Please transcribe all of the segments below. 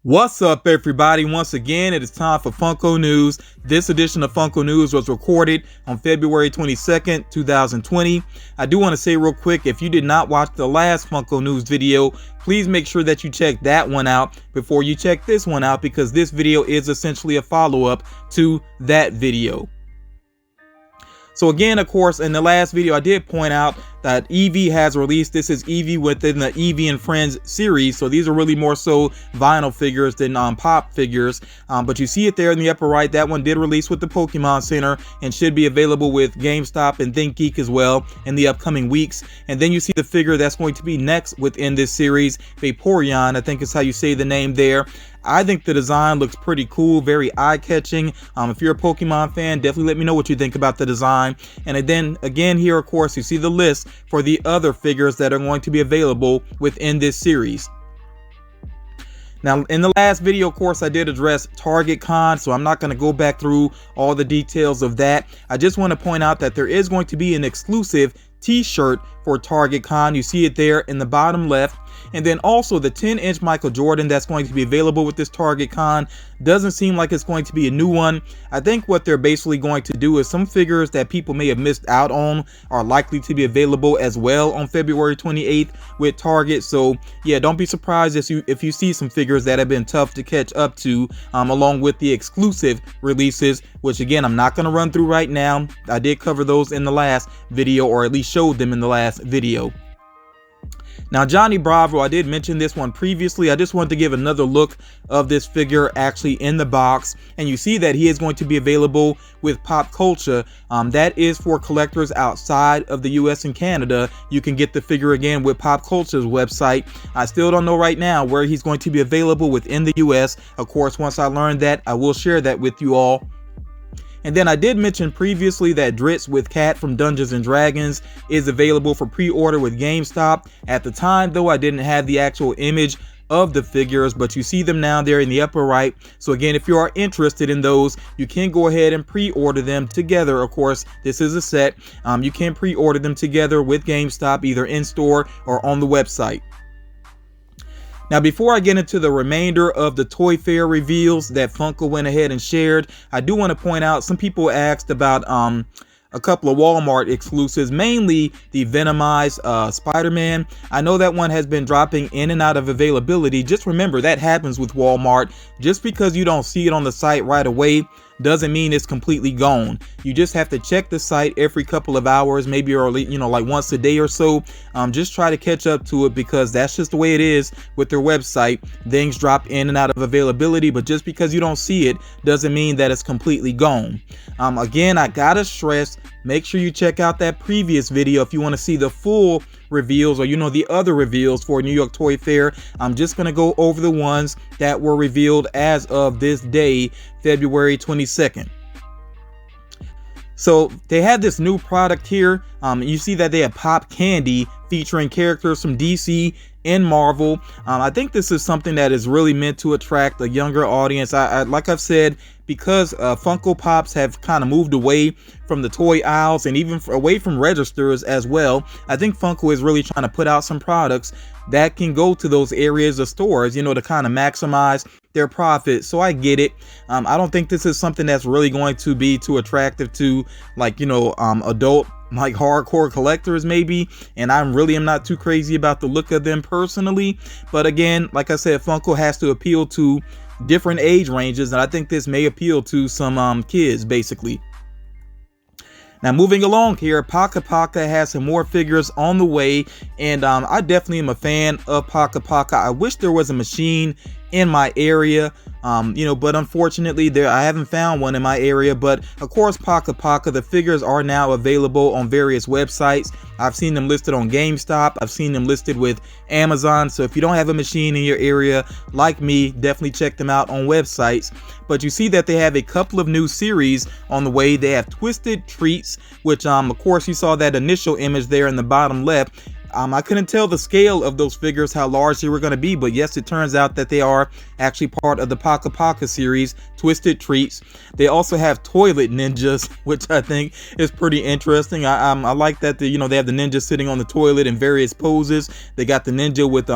What's up, everybody? Once again, it is time for Funko News. This edition of Funko News was recorded on February 22nd, 2020. I do want to say real quick, if you did not watch the last Funko News video, please make sure that you check that one out before you check this one out, because this video is essentially a follow-up to that video. So again, of course, in the last video, I did point out that Eevee has released. This is Eevee within the Eevee and Friends series. So these are really more so vinyl figures than pop figures. But you see it there in the upper right. That one did release with the Pokemon Center and should be available with GameStop and ThinkGeek as well in the upcoming weeks. And then you see the figure that's going to be next within this series, Vaporeon, I think is how you say the name there. I think the design looks pretty cool, very eye-catching. If you're a Pokemon fan, definitely let me know what you think about the design. And then again here, of course, you see the list for the other figures that are going to be available within this series. Now, in the last video, of course, I did address Target Con, so I'm not going to go back through all the details of that. I just want to point out that there is going to be an exclusive t-shirt for Target Con. You see it there in the bottom left. And then also the 10-inch Michael Jordan that's going to be available with this Target Con. Doesn't seem like it's going to be a new one. I think what they're basically going to do is some figures that people may have missed out on are likely to be available as well on February 28th with Target. So yeah, don't be surprised if you see some figures that have been tough to catch up to, along with the exclusive releases, which again, I'm not going to run through right now. I did cover those in the last video, or at least showed them in the last video. Now, Johnny Bravo, I did mention this one previously. I just wanted to give another look of this figure actually in the box. And you see that he is going to be available with Pop Culture. That is for collectors outside of the US and Canada. You can get the figure again with Pop Culture's website. I still don't know right now where he's going to be available within the US. Of course, once I learn that, I will share that with you all. And then I did mention previously that Dritz with Cat from Dungeons and Dragons is available for pre-order with GameStop. At the time, though, I didn't have the actual image of the figures, but you see them now there in the upper right. So again, if you are interested in those, you can go ahead and pre-order them together. Of course, this is a set. You can pre-order them together with GameStop, either in store or on the website. Now, before I get into the remainder of the Toy Fair reveals that Funko went ahead and shared, I do want to point out some people asked about a couple of Walmart exclusives, mainly the Venomized Spider-Man. I know that one has been dropping in and out of availability. Just remember, that happens with Walmart. Just because you don't see it on the site right away doesn't mean it's completely gone. You just have to check the site every couple of hours, maybe, or like once a day or so. Just try to catch up to it, because that's just the way it is with their website. Things drop in and out of availability, but just because you don't see it doesn't mean that it's completely gone. Again, I gotta stress, make sure you check out that previous video if you want to see the full reveals, or the other reveals for New York Toy Fair. I'm just going to go over the ones that were revealed as of this day, February 22nd. So they had this new product here. You see that they have Pop Candy featuring characters from DC and Marvel. I think this is something that is really meant to attract a younger audience. Like I've said, because Funko Pops have kind of moved away from the toy aisles and even away from registers as well, I think Funko is really trying to put out some products that can go to those areas of stores, to kind of maximize their profit. So I get it. I don't think this is something that's really going to be too attractive to, like, adult, like, hardcore collectors maybe, and I really am not too crazy about the look of them personally. But again, like I said, Funko has to appeal to different age ranges, and I think this may appeal to some kids basically. Now, moving along here, Paka Paka has some more figures on the way, and I definitely am a fan of Paka Paka. I wish there was a machine in my area, but unfortunately I haven't found one in my area. But of course, Paka Paka, the figures are now available on various websites. I've seen them listed on GameStop. I've seen them listed with Amazon. So if you don't have a machine in your area like me, definitely check them out on websites. But you see that they have a couple of new series on the way. They have Twisted Treats, which of course you saw that initial image there in the bottom left. I couldn't tell the scale of those figures, how large they were going to be, but yes, it turns out that they are actually part of the Paka Paka series, Twisted Treats. They also have toilet ninjas, which I think is pretty interesting. I like that they have the ninja sitting on the toilet in various poses. They got the ninja with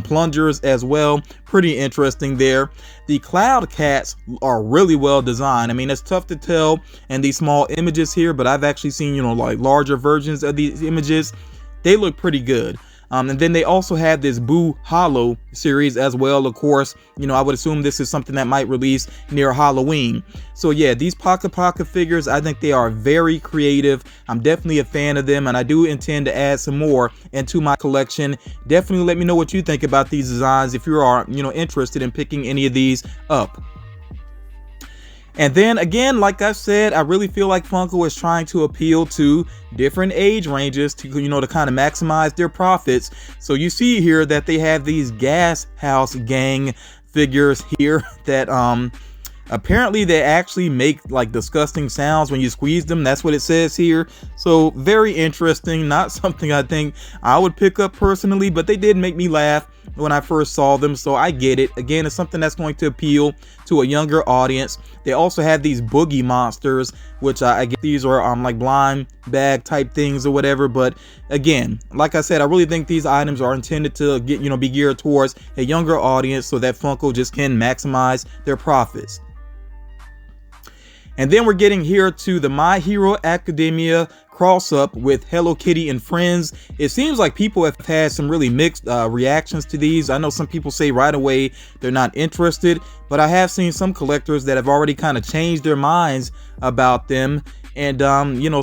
plungers as well. Pretty interesting there. The Cloud Cats are really well designed. I mean, it's tough to tell in these small images here, but I've actually seen like larger versions of these images. They look pretty good. And then they also have this Boo Hollow series as well. Of course, I would assume this is something that might release near Halloween. So yeah, these Paka Paka figures, I think they are very creative. I'm definitely a fan of them, and I do intend to add some more into my collection. Definitely let me know what you think about these designs if you are, interested in picking any of these up. And then again, like I said, I really feel like Funko is trying to appeal to different age ranges to, to kind of maximize their profits. So you see here that they have these Gas House Gang figures here that apparently they actually make like disgusting sounds when you squeeze them. That's what it says here. So very interesting. Not something I think I would pick up personally, but they did make me laugh when I first saw them, so I get it. Again, it's something that's going to appeal to a younger audience. They also have these Boogie Monsters, which I get these are like blind bag type things or whatever. But again, like I said, I really think these items are intended to be geared towards a younger audience so that Funko just can maximize their profits. And then we're getting here to the My Hero Academia cross up with Hello Kitty and Friends. It seems like people have had some really mixed reactions to these. I know some people say right away they're not interested, but I have seen some collectors that have already kind of changed their minds about them. And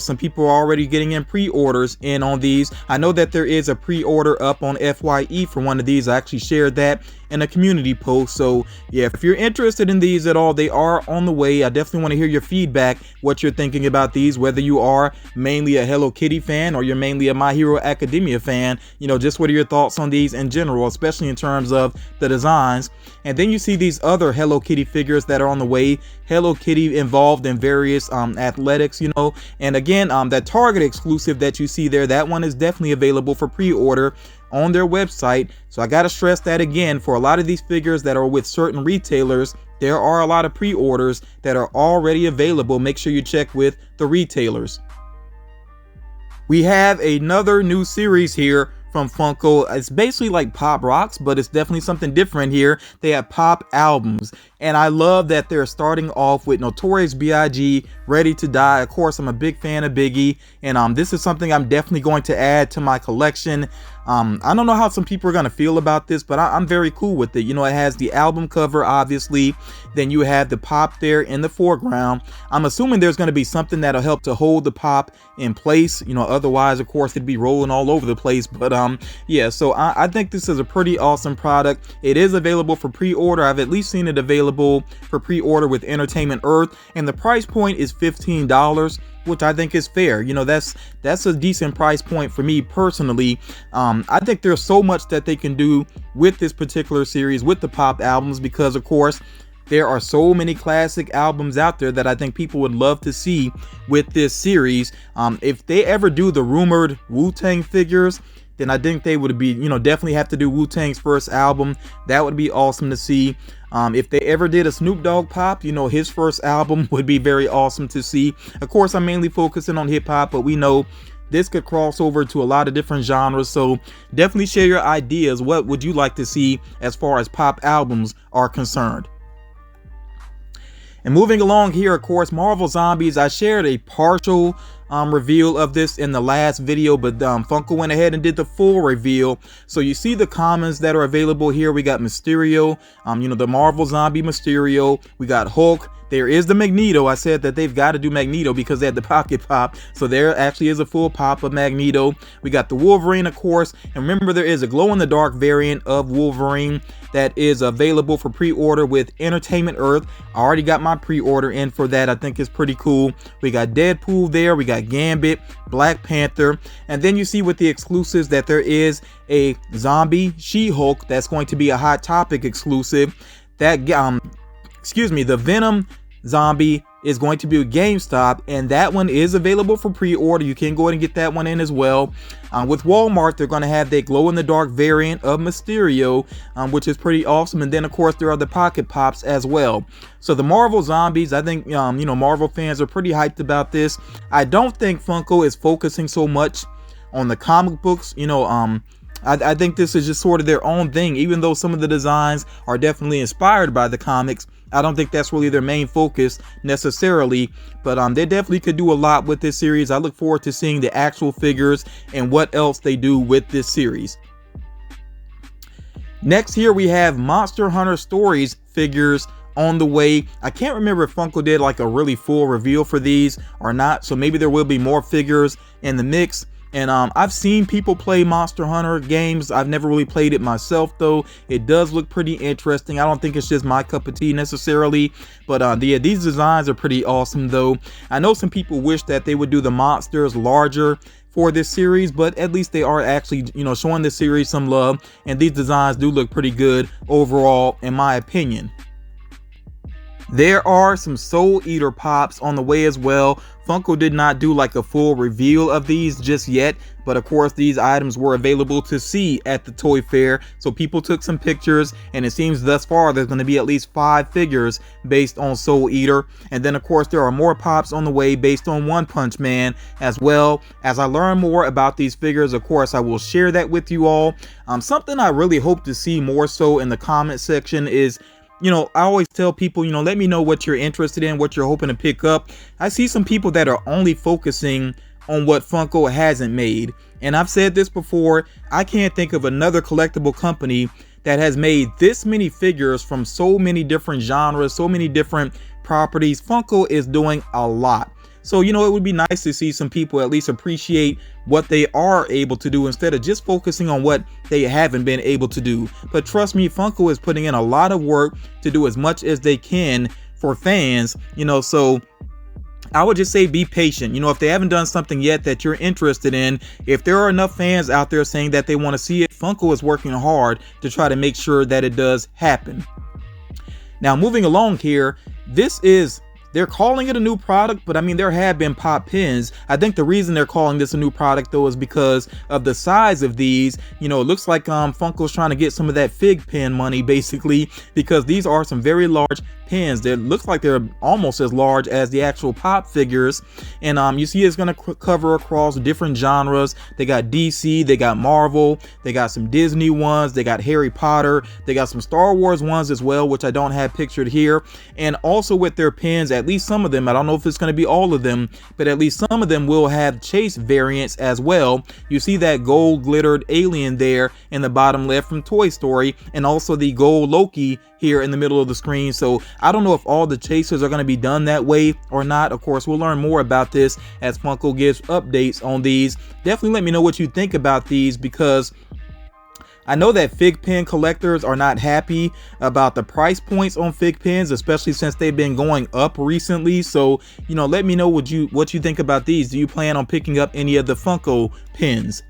some people are already getting in pre-orders in on these. I know that there is a pre-order up on FYE for one of these. I actually shared that in a community post. So yeah, if you're interested in these at all, they are on the way. I definitely want to hear your feedback, what you're thinking about these, whether you are mainly a Hello Kitty fan or you're mainly a My Hero Academia fan. Just what are your thoughts on these in general, especially in terms of the designs. And then you see these other Hello Kitty figures that are on the way. Hello Kitty involved in various athletics, and again, that Target exclusive that you see there, that one is definitely available for pre-order on their website. So I gotta stress that again, for a lot of these figures that are with certain retailers, there are a lot of pre-orders that are already available. Make sure you check with the retailers. We have another new series here from Funko. It's basically like Pop Rocks, but it's definitely something different here. They have Pop albums, and I love that they're starting off with Notorious B.I.G., Ready to Die. Of course, I'm a big fan of Biggie, and this is something I'm definitely going to add to my collection. I don't know how some people are going to feel about this, but I'm very cool with it. It has the album cover, obviously. Then you have the Pop there in the foreground. I'm assuming there's going to be something that'll help to hold the Pop in place. Otherwise, of course, it'd be rolling all over the place. But yeah, so I think this is a pretty awesome product. It is available for pre-order. I've at least seen it available for pre-order with Entertainment Earth, and the price point is $15. Which I think is fair. That's a decent price point for me personally. I think there's so much that they can do with this particular series with the Pop albums, because of course there are so many classic albums out there that I think people would love to see with this series. If they ever do the rumored Wu-Tang figures, then I think they would be, definitely have to do Wu-Tang's first album. That would be awesome to see. If they ever did a Snoop Dogg Pop, his first album would be very awesome to see. Of course, I'm mainly focusing on hip hop, but we know this could cross over to a lot of different genres. So definitely share your ideas. What would you like to see as far as Pop albums are concerned? And moving along here, of course, Marvel Zombies. I shared a partial reveal of this in the last video, but Funko went ahead and did the full reveal. So you see the commons that are available here. We got Mysterio, the Marvel Zombie Mysterio. We got Hulk. There is the Magneto. I said that they've got to do Magneto because they had the Pocket Pop. So there actually is a full pop of Magneto. We got the Wolverine, of course. And remember, there is a glow-in-the-dark variant of Wolverine that is available for pre-order with Entertainment Earth. I already got my pre-order in for that. I think it's pretty cool. We got Deadpool there. We got Gambit, Black Panther. And then you see with the exclusives that there is a zombie She-Hulk that's going to be a Hot Topic exclusive. That, the Venom Zombie is going to be with GameStop, and that one is available for pre-order. You can go ahead and get that one in as well. With Walmart, they're going to have the glow-in-the-dark variant of Mysterio, which is pretty awesome. And then, of course, there are the Pocket Pops as well. So the Marvel Zombies, I think, Marvel fans are pretty hyped about this. I don't think Funko is focusing so much on the comic books. I think this is just sort of their own thing, even though some of the designs are definitely inspired by the comics. I don't think that's really their main focus necessarily, but they definitely could do a lot with this series. I look forward to seeing the actual figures and what else they do with this series. Next, here we have Monster Hunter Stories figures on the way. I can't remember if Funko did like a really full reveal for these or not, so maybe there will be more figures in the mix. And I've seen people play Monster Hunter games. I've never really played it myself, though. It does look pretty interesting. I don't think it's just my cup of tea necessarily, but yeah, these designs are pretty awesome, though. I know some people wish that they would do the monsters larger for this series, but at least they are actually, showing this series some love, and these designs do look pretty good overall, in my opinion. There are some Soul Eater Pops on the way as well. Funko did not do like a full reveal of these just yet, but of course these items were available to see at the toy fair, so people took some pictures, and it seems thus far there's going to be at least 5 figures based on Soul Eater. And then of course there are more pops on the way based on One Punch Man as well. As I learn more about these figures, of course I will share that with you all. Something I really hope to see more so in the comment section is, I always tell people, let me know what you're interested in, what you're hoping to pick up. I see some people that are only focusing on what Funko hasn't made. And I've said this before, I can't think of another collectible company that has made this many figures from so many different genres, so many different properties. Funko is doing a lot. So, it would be nice to see some people at least appreciate what they are able to do instead of just focusing on what they haven't been able to do. But trust me, Funko is putting in a lot of work to do as much as they can for fans, so I would just say be patient. If they haven't done something yet that you're interested in, if there are enough fans out there saying that they want to see it, Funko is working hard to try to make sure that it does happen. Now, moving along here, they're calling it a new product, but I mean, there have been pop pins. I think the reason they're calling this a new product, though, is because of the size of these. It looks like Funko's trying to get some of that fig pin money, basically, because these are some very large pins. They looks like they're almost as large as the actual pop figures. And you see it's going to cover across different genres. They got DC, they got Marvel, they got some Disney ones, they got Harry Potter, they got some Star Wars ones as well, which I don't have pictured here. And also with their pins, at least some of them, I don't know if it's going to be all of them, but at least some of them will have chase variants as well. You see that gold glittered alien there in the bottom left from Toy Story, and also the gold Loki here in the middle of the screen. So I don't know if all the chasers are going to be done that way or not. Of course, we'll learn more about this as Funko gives updates on these. Definitely let me know what you think about these, because I know that fig pin collectors are not happy about the price points on fig pins, especially since they've been going up recently. So, let me know what you think about these. Do you plan on picking up any of the Funko pins?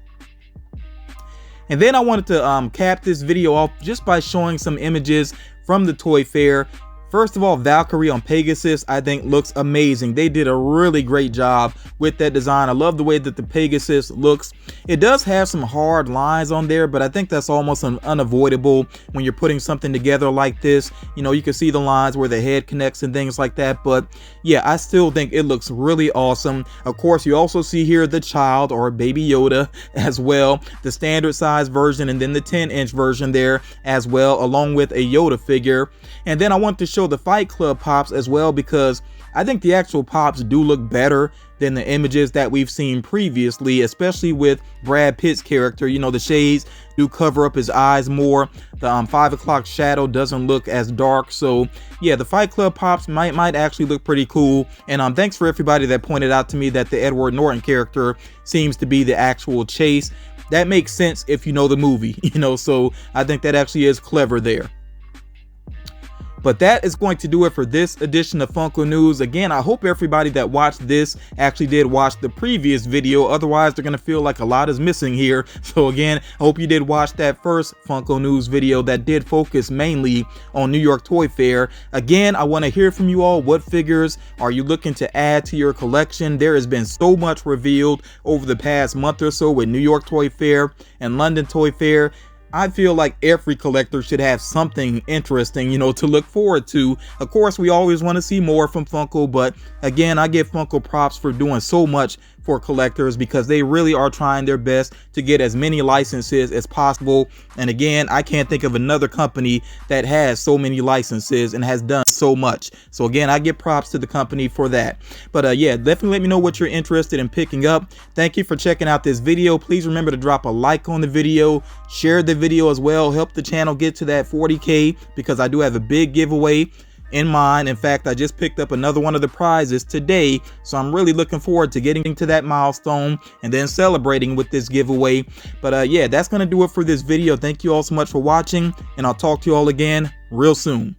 And then I wanted to cap this video off just by showing some images from the toy fair. First of all, Valkyrie on Pegasus, I think looks amazing. They did a really great job with that design. I love the way that the Pegasus looks. It does have some hard lines on there, but I think that's almost unavoidable when you're putting something together like this. You can see the lines where the head connects and things like that. But yeah, I still think it looks really awesome. Of course, you also see here the child, or Baby Yoda, as well. The standard size version, and then the 10-inch version there as well, along with a Yoda figure. And then I want to show the Fight Club pops as well, because I think the actual pops do look better than the images that we've seen previously, especially with Brad Pitt's character. The shades do cover up his eyes more. The 5 o'clock shadow doesn't look as dark. So yeah, the Fight Club pops might actually look pretty cool. And thanks for everybody that pointed out to me that the Edward Norton character seems to be the actual Chase. That makes sense if you know the movie, so I think that actually is clever there. But that is going to do it for this edition of Funko News. Again, I hope everybody that watched this actually did watch the previous video. Otherwise, they're going to feel like a lot is missing here. So again, I hope you did watch that first Funko News video that did focus mainly on New York Toy Fair. Again, I want to hear from you all. What figures are you looking to add to your collection? There has been so much revealed over the past month or so with New York Toy Fair and London Toy Fair. I feel like every collector should have something interesting, to look forward to. Of course, we always want to see more from Funko, but again, I give Funko props for doing so much for collectors because they really are trying their best to get as many licenses as possible. And again, I can't think of another company that has so many licenses and has done so much. So again, I give props to the company for that. But yeah, definitely let me know what you're interested in picking up. Thank you for checking out this video. Please remember to drop a like on the video, share the video as well, help the channel get to that 40K because I do have a big giveaway in mind. In fact, I just picked up another one of the prizes today, so I'm really looking forward to getting to that milestone and then celebrating with this giveaway. But yeah, that's gonna do it for this video. Thank you all so much for watching, and I'll talk to you all again real soon.